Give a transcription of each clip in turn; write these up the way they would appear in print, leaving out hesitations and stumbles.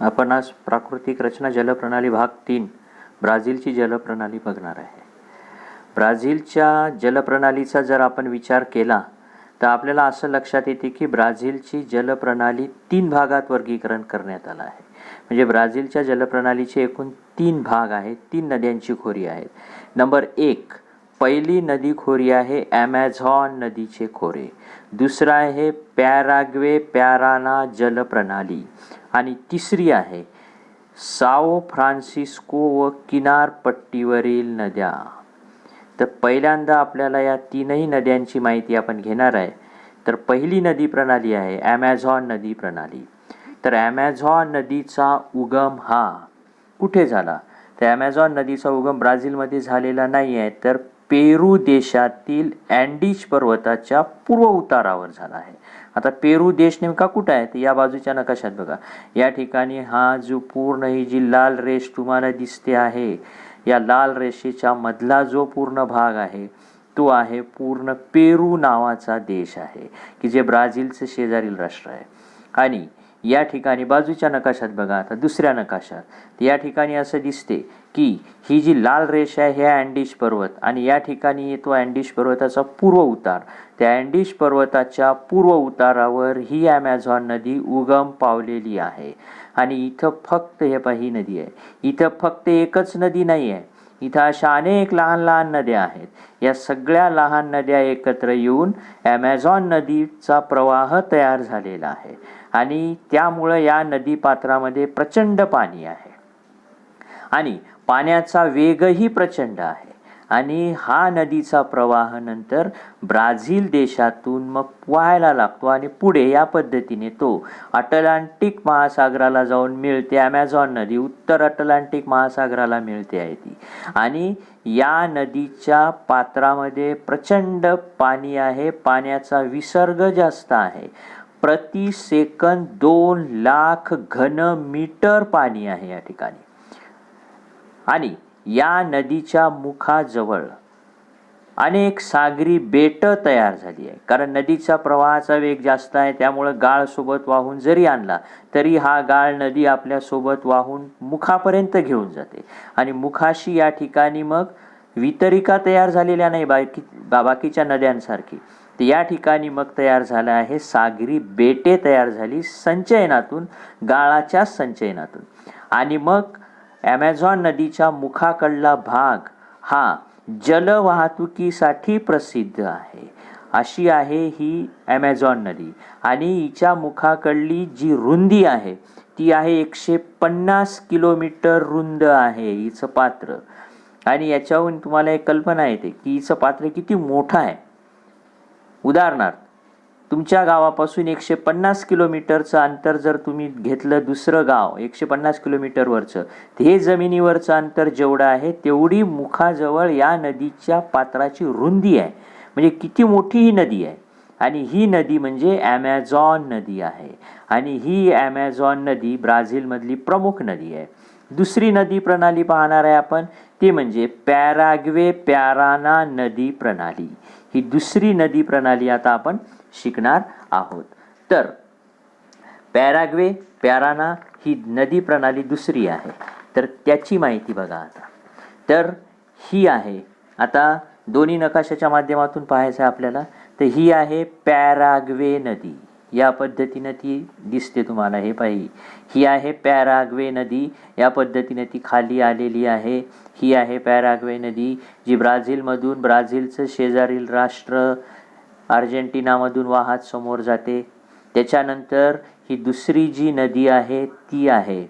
आपण आज प्राकृतिक रचना जलप्रणाली भाग 3 ब्राझीलची जलप्रणाली बघणार आहे. ब्राझीलच्या जलप्रणालीचा जर आपण विचार केला तर आपल्याला असं लक्षात येते की ब्राझीलची जलप्रणाली 3 भागात वर्गीकरण करण्यात आलं आहे. म्हणजे ब्राझीलच्या जलप्रणालीचे एकूण 3 भाग आहेत, 3 नद्यांची खोरी आहेत. नंबर 1, पहिली नदी खोरी आहे ॲमेझॉन नदीचे खोरे. दुसरा आहे पॅराग्वे पॅराना जलप्रणाली आणि तिसरी आहे साओ फ्रान्सिस्को व किनारपट्टीवरील नद्या. तर पहिल्यांदा आपल्याला या तीनही नद्यांची माहिती आपण घेणार आहे. तर पहिली नदी प्रणाली आहे ॲमेझॉन नदी प्रणाली. तर ॲमेझॉन नदीचा उगम हा कुठे झाला? तर ॲमेझॉन नदीचा उगम ब्राझीलमध्ये झालेला नाही आहे, तर पेरू देशातील अँडीज पर्वताच्या पूर्व उतारावर झाला आहे. आता पेरू देश नेमका कुठं आहे? तर या बाजूच्या नकाशात बघा. या ठिकाणी हा जो पूर्ण ही जी लाल रेष तुम्हाला दिसते आहे, या लाल रेषेच्या मधला जो पूर्ण भाग आहे तो आहे पूर्ण पेरू नावाचा देश आहे की जे ब्राझीलचे शेजारील राष्ट्र आहे. आणि या ठिकाणी बाजूच्या नकाशात बघा, आता दुसऱ्या नकाशात या ठिकाणी असं दिसते की ही जी लाल रेष आहे हे अँडीज पर्वत आणि या ठिकाणी येतो अँडीज पर्वताचा पूर्व उतार. त्या अँडीज पर्वताच्या पूर्व उतारावर ही ॲमेझॉन नदी उगम पावलेली आहे. आणि इथं फक्त हे ही नदी आहे. इथं फक्त एकच नदी नाही आहे, इथं अशा अनेक लहान लहान नद्या आहेत. या सगळ्या लहान नद्या एकत्र येऊन ॲमेझॉन नदीचा प्रवाह तयार झालेला आहे आणि त्यामुळं या नदीपात्रामध्ये प्रचंड पाणी आहे आणि पाण्याचा वेगही प्रचंड आहे. आणि हा नदीचा प्रवाह नंतर ब्राझील देशातून मग वाहायला लागतो आणि पुढे या पद्धतीने तो अटलांटिक महासागराला जाऊन मिळते. ॲमेझॉन नदी उत्तर अटलांटिक महासागराला मिळते आहे ती. आणि या नदीच्या पात्रामध्ये प्रचंड पाणी आहे, पाण्याचा विसर्ग जास्त आहे. प्रति सेकंद 2 लाख घन मीटर पाणी आहे या ठिकाणी. आणि या नदीच्या मुखाजवळ अनेक सागरी बेट तयार झाली आहे, कारण नदीचा प्रवाहाचा वेग जास्त आहे. त्यामुळं गाळ सोबत वाहून जरी आणला तरी हा गाळ नदी आपल्यासोबत वाहून मुखापर्यंत घेऊन जाते आणि मुखाशी या ठिकाणी मग वितरिका तयार झालेल्या नाही बाकीच्या नद्यांसारखी. तर या ठिकाणी मग तयार झालं आहे सागरी बेटे तयार झाली संचयनातून, गाळाच्या संचयनातून. आणि मग ॲमेझॉन नदीच्या मुखाकडला भाग हा जलवाहतुकीसाठी प्रसिद्ध आहे. अशी आहे ही ॲमेझॉन नदी. आणि हिच्या मुखाकडली जी रुंदी आहे ती आहे 150 किलोमीटर रुंद आहे हिचं पात्र. आणि याच्यावरून तुम्हाला एक कल्पना येते की हिचं पात्र किती मोठं आहे. उदाहरणार्थ, तुमच्या गावापासून 150 किलोमीटरचं अंतर जर तुम्ही घेतलं, दुसरं गाव 150 किलोमीटरवरचं, तर हे जमिनीवरचं अंतर जेवढं आहे तेवढी मुखाजवळ या नदीच्या पात्राची रुंदी आहे. म्हणजे किती मोठी ही नदी आहे. आणि ही नदी म्हणजे ॲमेझॉन नदी आहे. आणि ही ॲमेझॉन नदी ब्राझीलमधली प्रमुख नदी आहे. दुसरी नदी प्रणाली पाहणार आहे आपण, ते म्हणजे पॅराग्वे पॅराना नदी प्रणाली. ही दुसरी नदी प्रणाली आता आपण शिकणार आहोत. तर पॅराग्वे पॅराना ही नदी प्रणाली दुसरी आहे. तर त्याची माहिती बघा आता. तर ही आहे, आता दोन्ही नकाशाच्या माध्यमातून पाहायचं आहे आपल्याला. तर ही आहे पॅराग्वे नदी. या पद्धतीनं ती दिसते तुम्हाला. हे पाही, ही आहे पॅराग्वे नदी. या पद्धतीने ती खाली आलेली आहे. ही आहे पॅराग्वे नदी, जी ब्राझीलमधून ब्राझीलचं शेजारील राष्ट्र अर्जेंटिनामधून वाहत समोर जाते. त्याच्यानंतर ही दुसरी जी नदी आहे ती आहे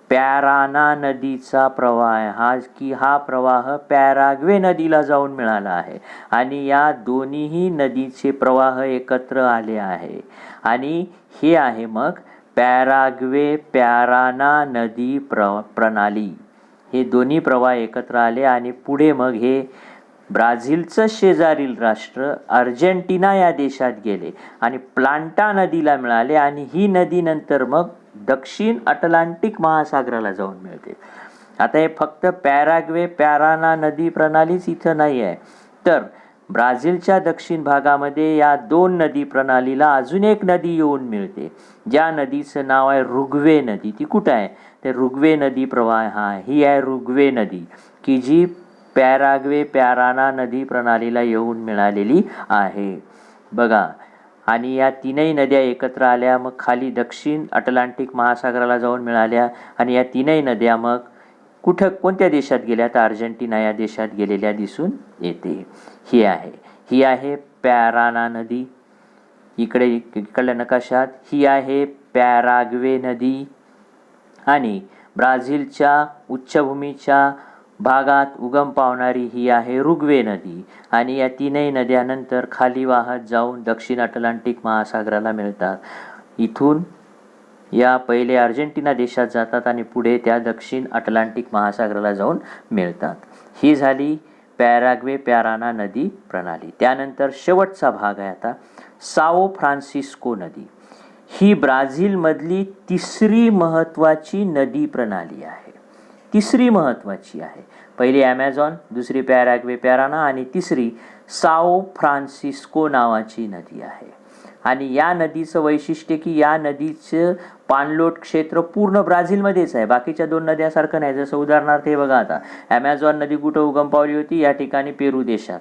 पॅराना नदीचा प्रवाह आहे. हा प्रवाह पॅराग्वे नदीला जाऊन मिळाला आहे आणि या दोन्हीही नदीचे प्रवाह एकत्र आले आहे. आणि हे आहे मग पॅराग्वे पॅराना नदी प्रणाली. हे दोन्ही प्रवाह एकत्र आले आणि पुढे मग हे ब्राझीलचं शेजारील राष्ट्र अर्जेंटिना या देशात गेले आणि प्लांटा नदीला मिळाले. आणि ही नदी नंतर मग दक्षिण अटलांटिक महासागराला जाऊन मिळते. आता हे फक्त पॅराग्वे पॅराना नदी प्रणालीच इथं नाही आहे, तर ब्राझीलच्या दक्षिण भागामध्ये या 2 नदी प्रणालीला अजून एक नदी येऊन मिळते, ज्या नदीचं नाव आहे रुग्वे नदी. ती कुठं आहे? ते रुग्वे नदी प्रवाह ही आहे रुग्वे नदी, की जी पॅराग्वे पॅराना नदी प्रणालीला येऊन मिळालेली आहे. बघा, आणि या तीनही नद्या एकत्र आल्या, मग खाली दक्षिण अटलांटिक महासागराला जाऊन मिळाल्या, आणि या तीनही नद्या मग कोणत्या देशात गेल्या? तर अर्जेंटिना या देशात गेलेल्या दिसून येते. ही आहे पॅराना नदी. इकडल्या नकाशात ही आहे पॅराग्वे नदी, आणि ब्राझीलच्या उच्चभूमीच्या भागात उगम पावणारी ही आहे रुग्वे नदी. आणि या तीनही नद्यानंतर खाली वाहत जाऊन दक्षिण अटलांटिक महासागराला मिळतात. इथून या पहिले अर्जेंटिना देशात जातात आणि पुढे त्या दक्षिण अटलांटिक महासागराला जाऊन मिळतात. ही झाली पॅराग्वे पॅराना नदी प्रणाली. त्यानंतर शेवटचा भाग आहे आता साओ फ्रान्सिस्को नदी. ही ब्राझीलमधली तिसरी महत्त्वाची नदी प्रणाली आहे. तिसरी महत्त्वाची आहे. पहिली ॲमेझॉन, दुसरी पॅराग्वे पॅराना, आणि तिसरी साओ फ्रान्सिस्को नावाची नदी आहे. आणि या नदीचं वैशिष्ट्य की या नदीचं पाणलोट क्षेत्र पूर्ण ब्राझीलमध्येच आहे, बाकीच्या 2 नद्यासारखं नाही. जसं उदाहरणार्थ हे बघा, आता ॲमेझॉन नदी कुठं उगम पावली होती? या ठिकाणी पेरू देशात.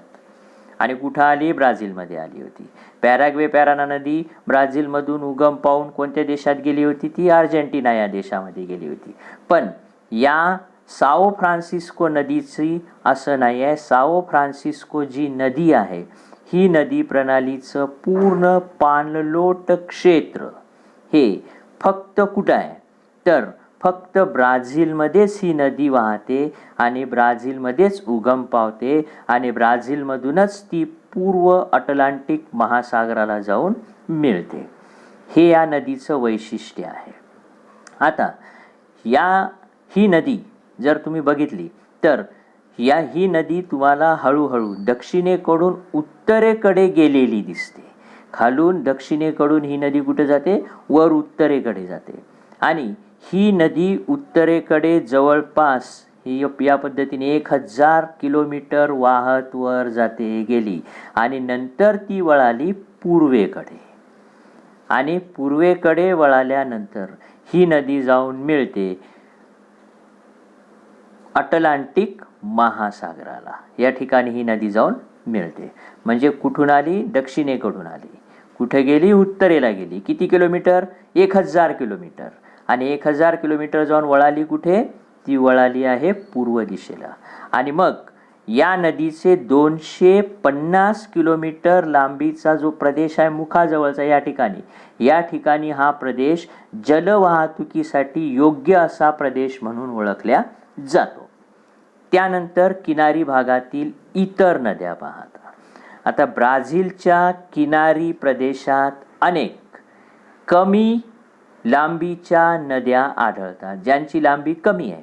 आणि कुठं आली? ब्राझीलमध्ये आली होती. पॅराग्वे पॅराना नदी ब्राझीलमधून उगम पावून कोणत्या देशात गेली होती? ती अर्जेंटिना या देशामध्ये गेली होती. पण या साओ फ्रान्सिस्को नदीची असं नाही आहे. साओ फ्रान्सिस्को जी नदी आहे, ही नदी प्रणालीचं पूर्ण पाणलोट क्षेत्र हे फक्त कुठं आहे? तर फक्त ब्राझीलमध्येच ही नदी वाहते आणि ब्राझीलमध्येच उगम पावते, आणि ब्राझीलमधूनच ती पूर्व अटलांटिक महासागराला जाऊन मिळते. हे या नदीचं वैशिष्ट्य आहे. आता ही नदी जर तुम्ही बघितली तर ही नदी तुम्हाला हळूहळू दक्षिणेकडून उत्तरेकडे गेलेली दिसते. खालून दक्षिणेकडून ही नदी कुठे जाते? वर उत्तरेकडे जाते. आणि ही नदी उत्तरेकडे जवळपास या पद्धतीने 1000 किलोमीटर वाहत वर गेली, आणि नंतर ती वळाली पूर्वेकडे. आणि पूर्वेकडे वळाल्यानंतर ही नदी जाऊन मिळते अटलांटिक महासागराला. या ठिकाणी ही नदी जाऊन मिळते. म्हणजे कुठून आली? दक्षिणेकडून आली. कुठे गेली? उत्तरेला गेली. किती किलोमीटर? 1000 किलोमीटर. आणि 1000 किलोमीटर जाऊन वळाली कुठे? ती वळाली आहे पूर्व दिशेला. आणि मग या नदीचे 250 किलोमीटर लांबीचा जो प्रदेश आहे मुखाजवळचा, या ठिकाणी हा प्रदेश जलवाहतुकीसाठी योग्य असा प्रदेश म्हणून ओळखला जातो. त्यानंतर किनारी भागातील इतर नद्या पाहता. आता ब्राझीलच्या किनारी प्रदेशात अनेक कमी लांबीच्या नद्या आढळतात, ज्यांची लांबी कमी आहे.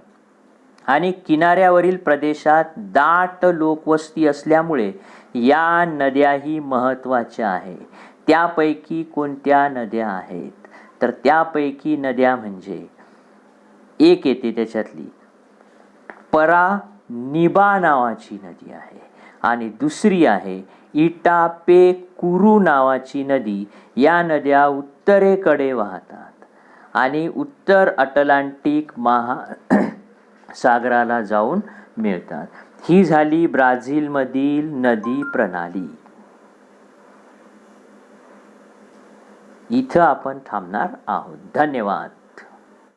आणि किनाऱ्यावरील प्रदेशात दाट लोकवस्ती असल्यामुळे या नद्याही महत्त्वाच्या आहेत. त्यापैकी कोणत्या नद्या आहेत? तर त्यापैकी नद्या म्हणजे एक येते त्याच्यातली परानिबा नावाची नदी आहे, आणि दुसरी आहे इटापेकुरू नावाची नदी. या नद्या उत्तरेकडे वाहतात आणि उत्तर अटलांटिक महासागराला जाऊन मिळतात. ही झाली ब्राझीलमधील नदी प्रणाली. इथं आपण थांबणार आहोत. धन्यवाद.